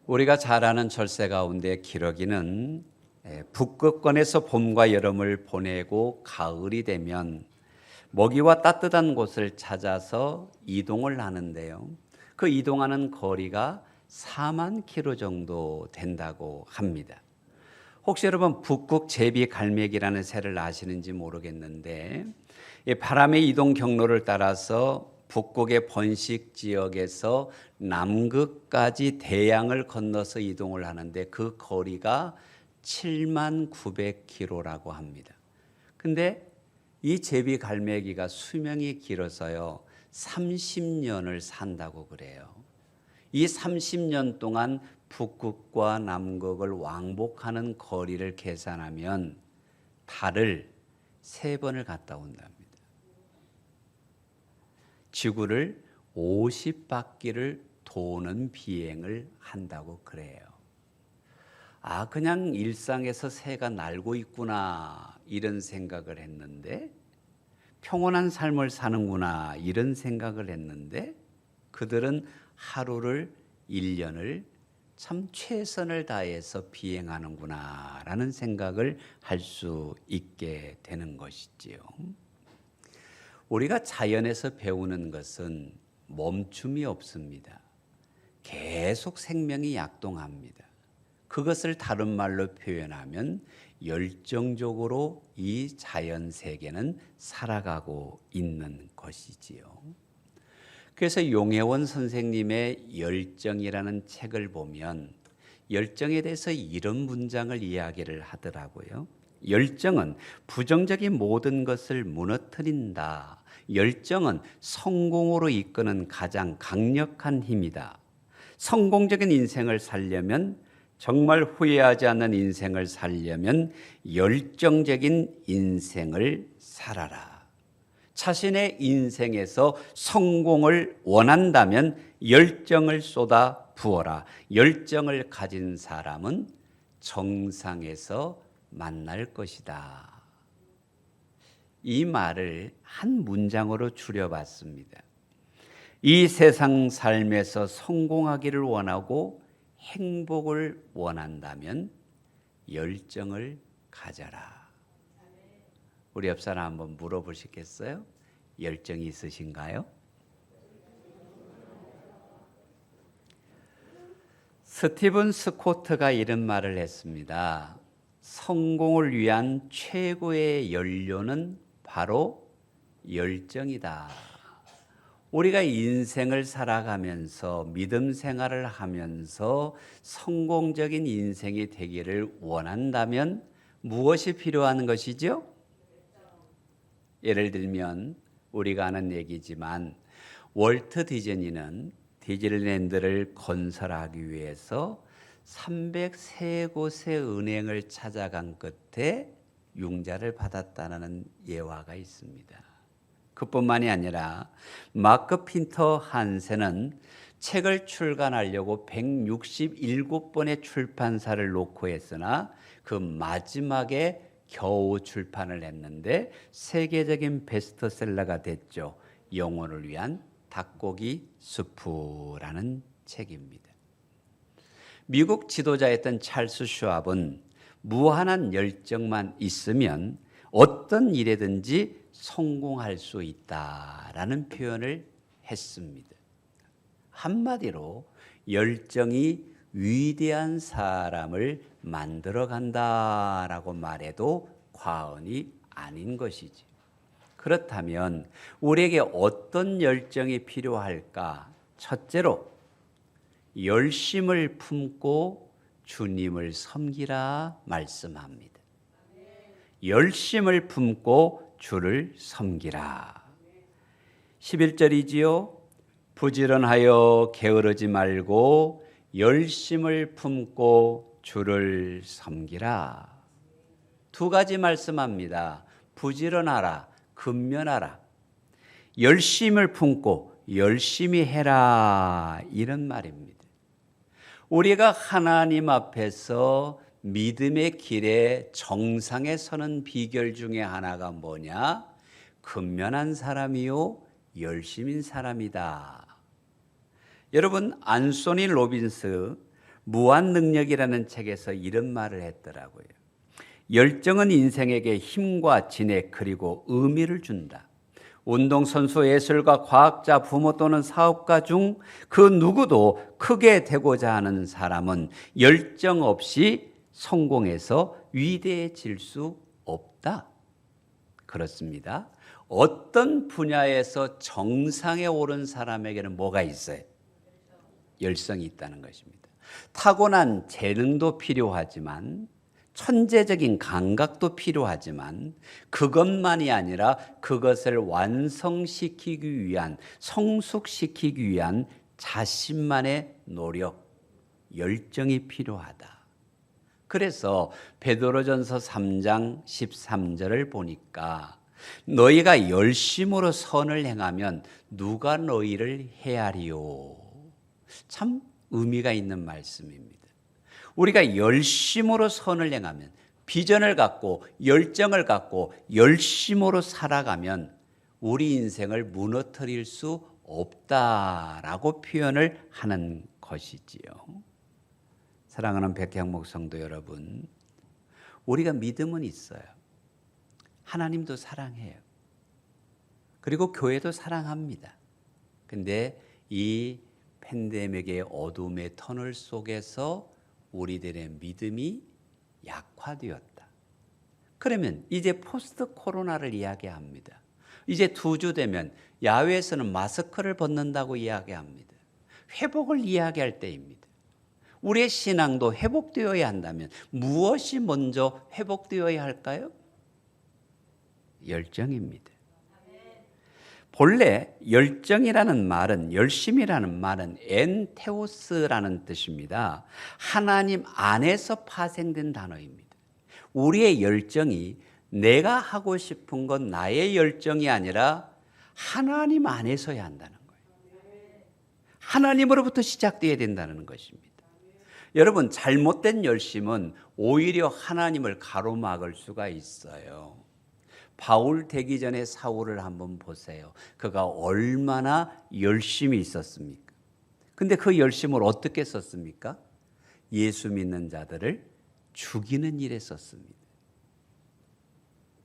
우리가 잘 아는 철새 가운데 기러기는 북극권에서 봄과 여름을 보내고 가을이 되면 먹이와 따뜻한 곳을 찾아서 이동을 하는데요. 그 이동하는 거리가 4만 킬로 정도 된다고 합니다. 혹시 여러분 북극 제비갈매기라는 새를 아시는지 모르겠는데 이 바람의 이동 경로를 따라서 북극의 번식 지역에서 남극까지 대양을 건너서 이동을 하는데 그 거리가 7만 900km라고 합니다. 근데 이 제비갈매기가 수명이 길어서요 30년을 산다고 그래요. 이 30년 동안 북극과 남극을 왕복하는 거리를 계산하면 달을 3번을 갔다 온답니다. 지구를 50바퀴를 도는 비행을 한다고 그래요. 아, 그냥 일상에서 새가 날고 있구나 이런 생각을 했는데, 평온한 삶을 사는구나 이런 생각을 했는데, 그들은 하루를 1년을 참 최선을 다해서 비행하는구나 라는 생각을 할 수 있게 되는 것이지요. 우리가 자연에서 배우는 것은 멈춤이 없습니다. 계속 생명이 약동합니다. 그것을 다른 말로 표현하면 열정적으로 이 자연 세계는 살아가고 있는 것이지요. 그래서 용혜원 선생님의 열정이라는 책을 보면 열정에 대해서 이런 문장을 이야기를 하더라고요. 열정은 부정적인 모든 것을 무너뜨린다. 열정은 성공으로 이끄는 가장 강력한 힘이다. 성공적인 인생을 살려면, 정말 후회하지 않는 인생을 살려면 열정적인 인생을 살아라. 자신의 인생에서 성공을 원한다면 열정을 쏟아 부어라. 열정을 가진 사람은 정상에서 만날 것이다. 이 말을 한 문장으로 줄여봤습니다. 이 세상 삶에서 성공하기를 원하고 행복을 원한다면 열정을 가져라. 우리 옆 사람 한번 물어보시겠어요? 열정이 있으신가요? 스티븐 스코트가 이런 말을 했습니다. 성공을 위한 최고의 연료는 바로 열정이다. 우리가 인생을 살아가면서 믿음 생활을 하면서 성공적인 인생이 되기를 원한다면 무엇이 필요한 것이죠? 예를 들면 우리가 아는 얘기지만 월트 디즈니는 디즈니랜드를 건설하기 위해서 303곳의 은행을 찾아간 끝에 융자를 받았다는 예화가 있습니다. 그뿐만이 아니라 마크 핀터 한센은 책을 출간하려고 167번의 출판사를 놓고 했으나 그 마지막에 겨우 출판을 했는데 세계적인 베스트셀러가 됐죠. 영혼을 위한 닭고기 수프라는 책입니다. 미국 지도자였던 찰스 슈왑은 무한한 열정만 있으면 어떤 일에든지 성공할 수 있다라는 표현을 했습니다. 한마디로 열정이 위대한 사람을 만들어 간다라고 말해도 과언이 아닌 것이지. 그렇다면 우리에게 어떤 열정이 필요할까? 첫째로 열심을 품고 주님을 섬기라 말씀합니다. 열심을 품고 주를 섬기라. 11절이지요. 부지런하여 게으르지 말고 열심을 품고 주를 섬기라. 두 가지 말씀합니다. 부지런하라, 근면하라. 열심을 품고 열심히 해라, 이런 말입니다. 우리가 하나님 앞에서 믿음의 길에 정상에 서는 비결 중에 하나가 뭐냐? 근면한 사람이요 열심인 사람이다. 여러분, 안소니 로빈스 무한능력이라는 책에서 이런 말을 했더라고요. 열정은 인생에게 힘과 진액 그리고 의미를 준다. 운동선수, 예술가, 과학자, 부모 또는 사업가 중 그 누구도 크게 되고자 하는 사람은 열정 없이 성공해서 위대해질 수 없다. 그렇습니다. 어떤 분야에서 정상에 오른 사람에게는 뭐가 있어요? 열성이 있다는 것입니다. 타고난 재능도 필요하지만 천재적인 감각도 필요하지만 그것만이 아니라 그것을 완성시키기 위한, 성숙시키기 위한 자신만의 노력, 열정이 필요하다. 그래서 베드로전서 3장 13절을 보니까 너희가 열심으로 선을 행하면 누가 너희를 해하리요. 참 의미가 있는 말씀입니다. 우리가 열심으로 선을 행하면, 비전을 갖고 열정을 갖고 열심으로 살아가면 우리 인생을 무너뜨릴 수 없다라고 표현을 하는 것이지요. 사랑하는 백향목 성도 여러분, 우리가 믿음은 있어요. 하나님도 사랑해요. 그리고 교회도 사랑합니다. 근데 이 팬데믹의 어둠의 터널 속에서 우리들의 믿음이 약화되었다. 그러면 이제 포스트 코로나를 이야기합니다. 이제 2주 되면 야외에서는 마스크를 벗는다고 이야기합니다. 회복을 이야기할 때입니다. 우리의 신앙도 회복되어야 한다면 무엇이 먼저 회복되어야 할까요? 열정입니다. 본래 열정이라는 말은, 열심이라는 말은 엔테오스라는 뜻입니다. 하나님 안에서 파생된 단어입니다. 우리의 열정이 내가 하고 싶은 건 나의 열정이 아니라 하나님 안에서야 한다는 거예요. 하나님으로부터 시작되어야 된다는 것입니다. 여러분, 잘못된 열심은 오히려 하나님을 가로막을 수가 있어요. 바울 되기 전에 사울을 한번 보세요. 그가 얼마나 열심히 있었습니까? 근데 그 열심을 어떻게 썼습니까? 예수 믿는 자들을 죽이는 일에 썼습니다.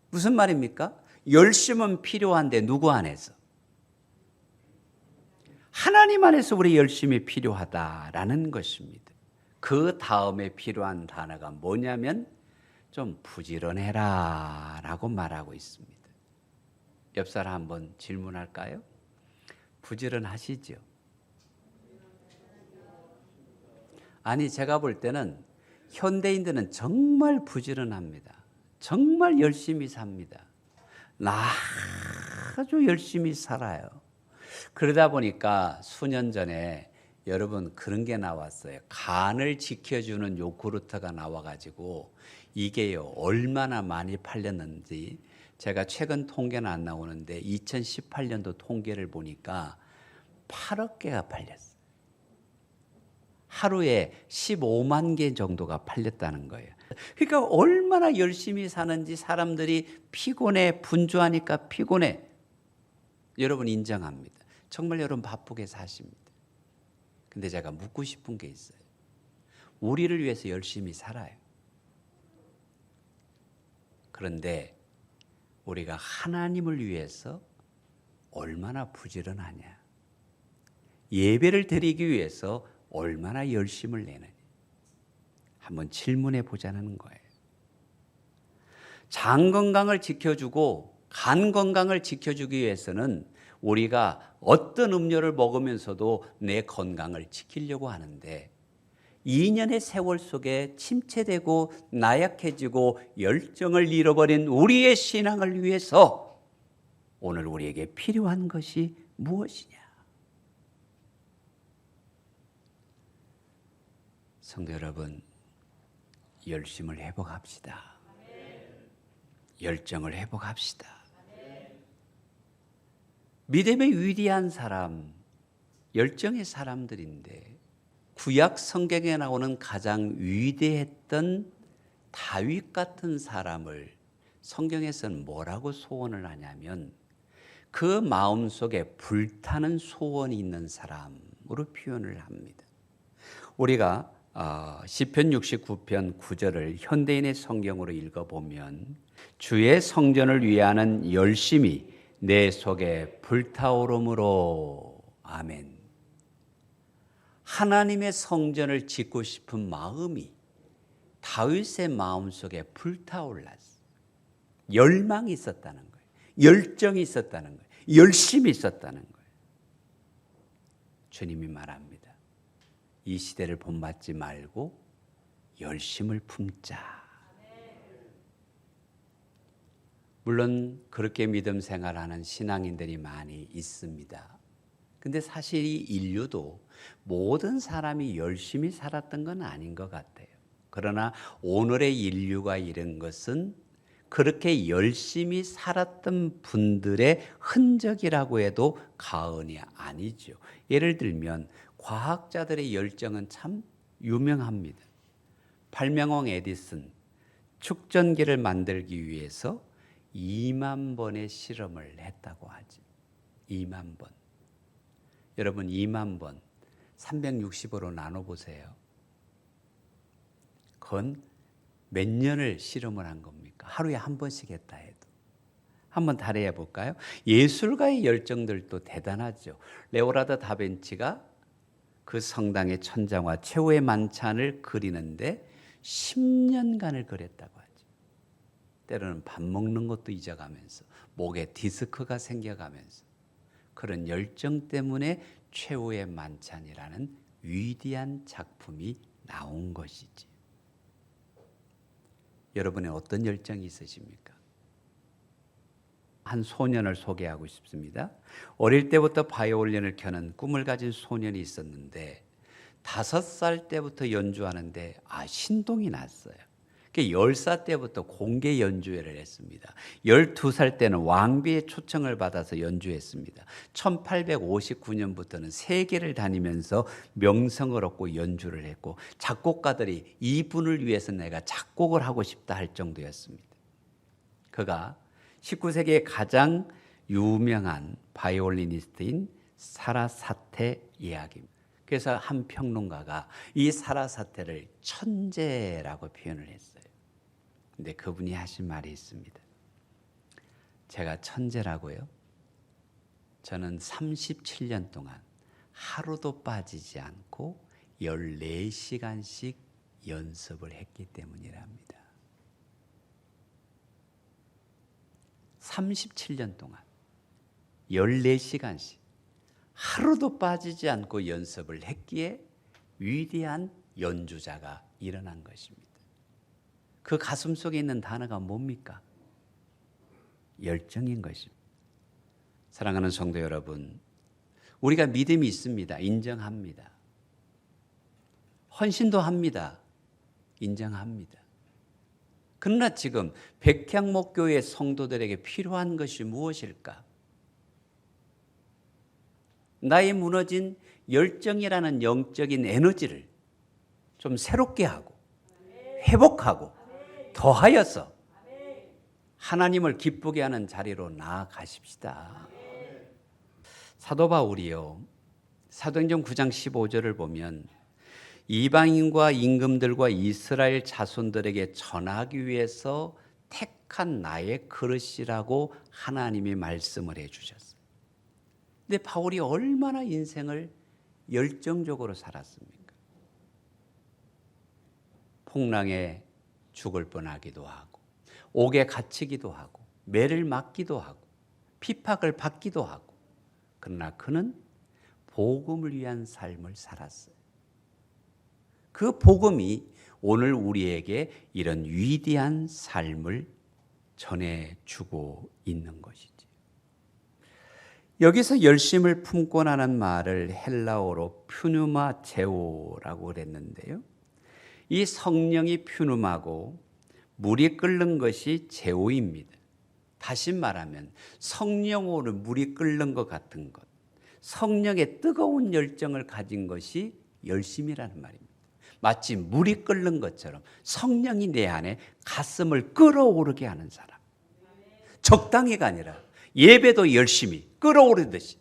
무슨 말입니까? 열심은 필요한데 누구 안에서? 하나님 안에서 우리 열심이 필요하다라는 것입니다. 그 다음에 필요한 단어가 뭐냐면 좀 부지런해라 라고 말하고 있습니다. 옆 사람 한번 질문할까요? 부지런하시죠? 아니, 제가 볼 때는 현대인들은 정말 부지런합니다. 정말 열심히 삽니다. 아주 열심히 살아요. 그러다 보니까 수년 전에 여러분 그런 게 나왔어요. 간을 지켜주는 요구르트가 나와가지고 이게요 얼마나 많이 팔렸는지 제가 최근 통계는 안 나오는데 2018년도 통계를 보니까 8억 개가 팔렸어요. 하루에 15만 개 정도가 팔렸다는 거예요. 그러니까 얼마나 열심히 사는지 사람들이 피곤해, 분주하니까 피곤해. 여러분 인정합니다. 정말 여러분 바쁘게 사십니다. 근데 제가 묻고 싶은 게 있어요. 우리를 위해서 열심히 살아요. 그런데 우리가 하나님을 위해서 얼마나 부지런하냐. 예배를 드리기 위해서 얼마나 열심을 내느냐. 한번 질문해 보자는 거예요. 장 건강을 지켜주고 간 건강을 지켜주기 위해서는 우리가 어떤 음료를 먹으면서도 내 건강을 지키려고 하는데 2년의 세월 속에 침체되고 나약해지고 열정을 잃어버린 우리의 신앙을 위해서 오늘 우리에게 필요한 것이 무엇이냐? 성도 여러분, 열심을 회복합시다. 열정을 회복합시다. 믿음의 위대한 사람, 열정의 사람들인데 구약 성경에 나오는 가장 위대했던 다윗 같은 사람을 성경에서는 뭐라고 소원을 하냐면 그 마음속에 불타는 소원이 있는 사람으로 표현을 합니다. 우리가 시편 69편 9절을 현대인의 성경으로 읽어보면 주의 성전을 위하는 열심이 내 속에 불타오르므로. 아멘. 하나님의 성전을 짓고 싶은 마음이 다윗의 마음속에 불타올랐어요. 열망이 있었다는 거예요. 열정이 있었다는 거예요. 열심이 있었다는 거예요. 주님이 말합니다. 이 시대를 본받지 말고 열심을 품자. 물론 그렇게 믿음 생활하는 신앙인들이 많이 있습니다. 근데 사실 이 인류도 모든 사람이 열심히 살았던 건 아닌 것 같아요. 그러나 오늘의 인류가 이런 것은 그렇게 열심히 살았던 분들의 흔적이라고 해도 과언이 아니죠. 예를 들면 과학자들의 열정은 참 유명합니다. 발명왕 에디슨, 축전기를 만들기 위해서 2만 번의 실험을 했다고 하죠. 2만 번. 여러분 2만 번 365로 나눠보세요. 그건 몇 년을 실험을 한 겁니까? 하루에 한 번씩 했다 해도. 한번 달해 볼까요? 예술가의 열정들도 대단하죠. 레오나르도 다빈치가 그 성당의 천장화 최후의 만찬을 그리는데 10년간을 그렸다고 하죠. 때로는 밥 먹는 것도 잊어가면서 목에 디스크가 생겨가면서 그런 열정 때문에 최후의 만찬이라는 위대한 작품이 나온 것이지. 여러분의 어떤 열정이 있으십니까? 한 소년을 소개하고 싶습니다. 어릴 때부터 바이올린을 켜는 꿈을 가진 소년이 있었는데 5살 때부터 연주하는데 신동이 났어요. 10살 때부터 공개 연주회를 했습니다. 12살 때는 왕비의 초청을 받아서 연주했습니다. 1859년부터는 세계를 다니면서 명성을 얻고 연주를 했고 작곡가들이 이분을 위해서 내가 작곡을 하고 싶다 할 정도였습니다. 그가 19세기의 가장 유명한 바이올리니스트인 사라사테 이야기입니다. 그래서 한 평론가가 이 사라사테를 천재라고 표현을 했어요. 근데 그분이 하신 말이 있습니다. 제가 천재라고요? 저는 37년 동안 하루도 빠지지 않고 14시간씩 연습을 했기 때문이랍니다. 37년 동안 14시간씩 하루도 빠지지 않고 연습을 했기에 위대한 연주자가 일어난 것입니다. 그 가슴 속에 있는 단어가 뭡니까? 열정인 것입니다. 사랑하는 성도 여러분, 우리가 믿음이 있습니다. 인정합니다. 헌신도 합니다. 인정합니다. 그러나 지금 백향목교회 성도들에게 필요한 것이 무엇일까? 나의 무너진 열정이라는 영적인 에너지를 좀 새롭게 하고 회복하고 더하여서 하나님을 기쁘게 하는 자리로 나아가십시다. 사도 바울이요, 사도행전 9장 15절을 보면 이방인과 임금들과 이스라엘 자손들에게 전하기 위해서 택한 나의 그릇이라고 하나님이 말씀을 해주셨어요. 근데 바울이 얼마나 인생을 열정적으로 살았습니까? 폭랑에 죽을 뻔하기도 하고 옥에 갇히기도 하고 매를 맞기도 하고 핍박을 받기도 하고, 그러나 그는 복음을 위한 삶을 살았어요. 그 복음이 오늘 우리에게 이런 위대한 삶을 전해주고 있는 것이지. 여기서 열심을 품고 나는 말을 헬라어로 푸누마제오라고 그랬는데요. 이 성령이 푸누마고 물이 끓는 것이 제오입니다. 다시 말하면 성령으로 물이 끓는 것 같은 것, 성령의 뜨거운 열정을 가진 것이 열심이라는 말입니다. 마치 물이 끓는 것처럼 성령이 내 안에 가슴을 끓어오르게 하는 사람. 적당히가 아니라 예배도 열심히 끓어오르듯이,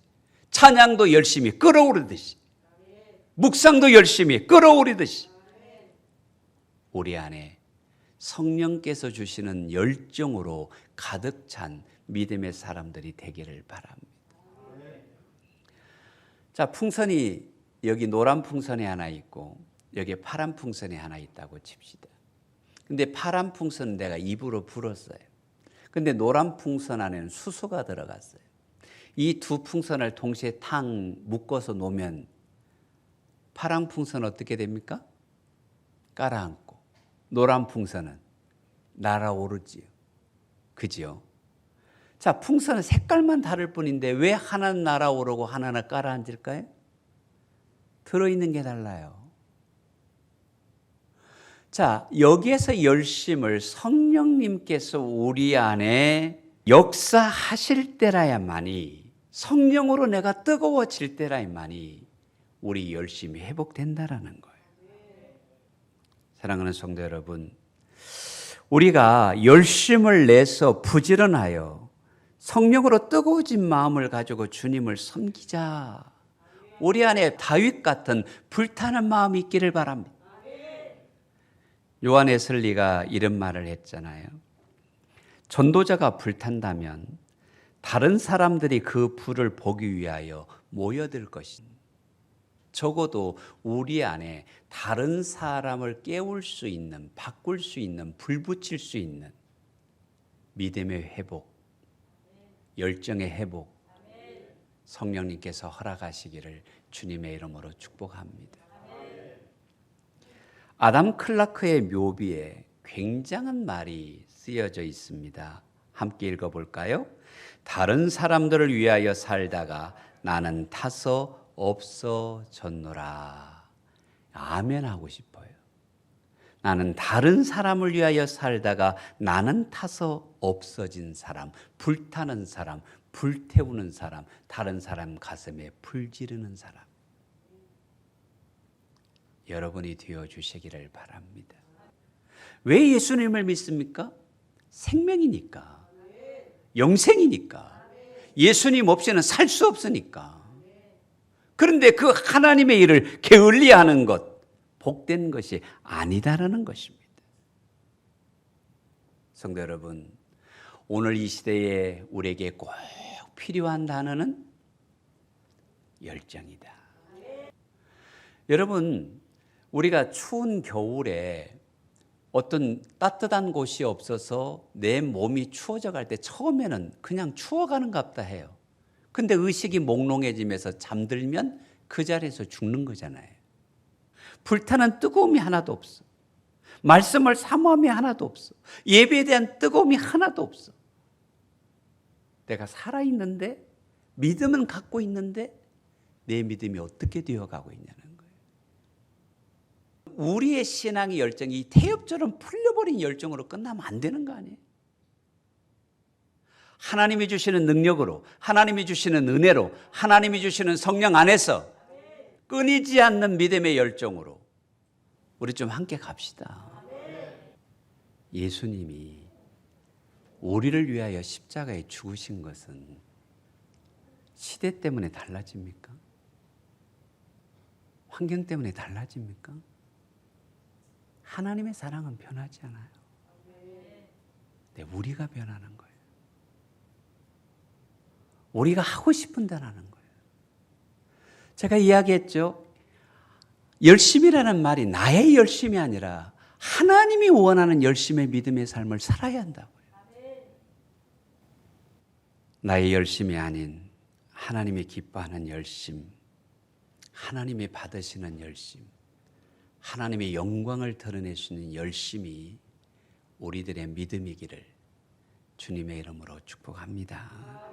찬양도 열심히 끓어오르듯이, 묵상도 열심히 끓어오르듯이, 우리 안에 성령께서 주시는 열정으로 가득 찬 믿음의 사람들이 되기를 바랍니다. 자, 풍선이 여기 노란 풍선이 하나 있고 여기 파란 풍선이 하나 있다고 칩시다. 근데 파란 풍선은 내가 입으로 불었어요. 근데 노란 풍선 안에는 수소가 들어갔어요. 이 두 풍선을 동시에 탕 묶어서 놓으면 파란 풍선은 어떻게 됩니까? 깔아앉고 노란 풍선은 날아오르지요. 그죠? 자, 풍선은 색깔만 다를 뿐인데 왜 하나는 날아오르고 하나는 깔아앉을까요? 들어있는 게 달라요. 자, 여기에서 열심을 성령님께서 우리 안에 역사하실 때라야만이, 성령으로 내가 뜨거워질 때라야만이 우리 열심이 회복된다라는 거예요. 사랑하는 성도 여러분, 우리가 열심을 내서 부지런하여 성령으로 뜨거워진 마음을 가지고 주님을 섬기자. 우리 안에 다윗 같은 불타는 마음이 있기를 바랍니다. 요한 웨슬리가 이런 말을 했잖아요. 전도자가 불탄다면 다른 사람들이 그 불을 보기 위하여 모여들 것입니다. 적어도 우리 안에 다른 사람을 깨울 수 있는, 바꿀 수 있는, 불 붙일 수 있는 믿음의 회복, 열정의 회복, 성령님께서 허락하시기를 주님의 이름으로 축복합니다. 아담 클라크의 묘비에 굉장한 말이 쓰여져 있습니다. 함께 읽어볼까요? 다른 사람들을 위하여 살다가 나는 타서 없어졌노라. 아멘 하고 싶어요. 나는 다른 사람을 위하여 살다가 나는 타서 없어진 사람, 불타는 사람, 불태우는 사람, 다른 사람 가슴에 불 지르는 사람. 여러분이 되어주시기를 바랍니다. 왜 예수님을 믿습니까? 생명이니까, 영생이니까, 예수님 없이는 살 수 없으니까. 그런데 그 하나님의 일을 게을리하는 것, 복된 것이 아니다라는 것입니다. 성도 여러분, 오늘 이 시대에 우리에게 꼭 필요한 단어는 열정이다. 여러분, 우리가 추운 겨울에 어떤 따뜻한 곳이 없어서 내 몸이 추워져 갈 때 처음에는 그냥 추워가는 갑다 해요. 근데 의식이 몽롱해지면서 잠들면 그 자리에서 죽는 거잖아요. 불타는 뜨거움이 하나도 없어. 말씀을 사모함이 하나도 없어. 예배에 대한 뜨거움이 하나도 없어. 내가 살아있는데, 믿음은 갖고 있는데 내 믿음이 어떻게 되어가고 있냐는 거예요. 우리의 신앙의 열정이 이 태엽처럼 풀려버린 열정으로 끝나면 안 되는 거 아니에요? 하나님이 주시는 능력으로, 하나님이 주시는 은혜로, 하나님이 주시는 성령 안에서 끊이지 않는 믿음의 열정으로 우리 좀 함께 갑시다. 예수님이 우리를 위하여 십자가에 죽으신 것은 시대 때문에 달라집니까? 환경 때문에 달라집니까? 하나님의 사랑은 변하지 않아요. 근데 우리가 변하는 거예요. 우리가 하고 싶은 대로 하는 거예요. 제가 이야기했죠. 열심이라는 말이 나의 열심이 아니라 하나님이 원하는 열심의 믿음의 삶을 살아야 한다고요. 나의 열심이 아닌 하나님이 기뻐하는 열심, 하나님이 받으시는 열심, 하나님의 영광을 드러내시는 열심이 우리들의 믿음이기를 주님의 이름으로 축복합니다.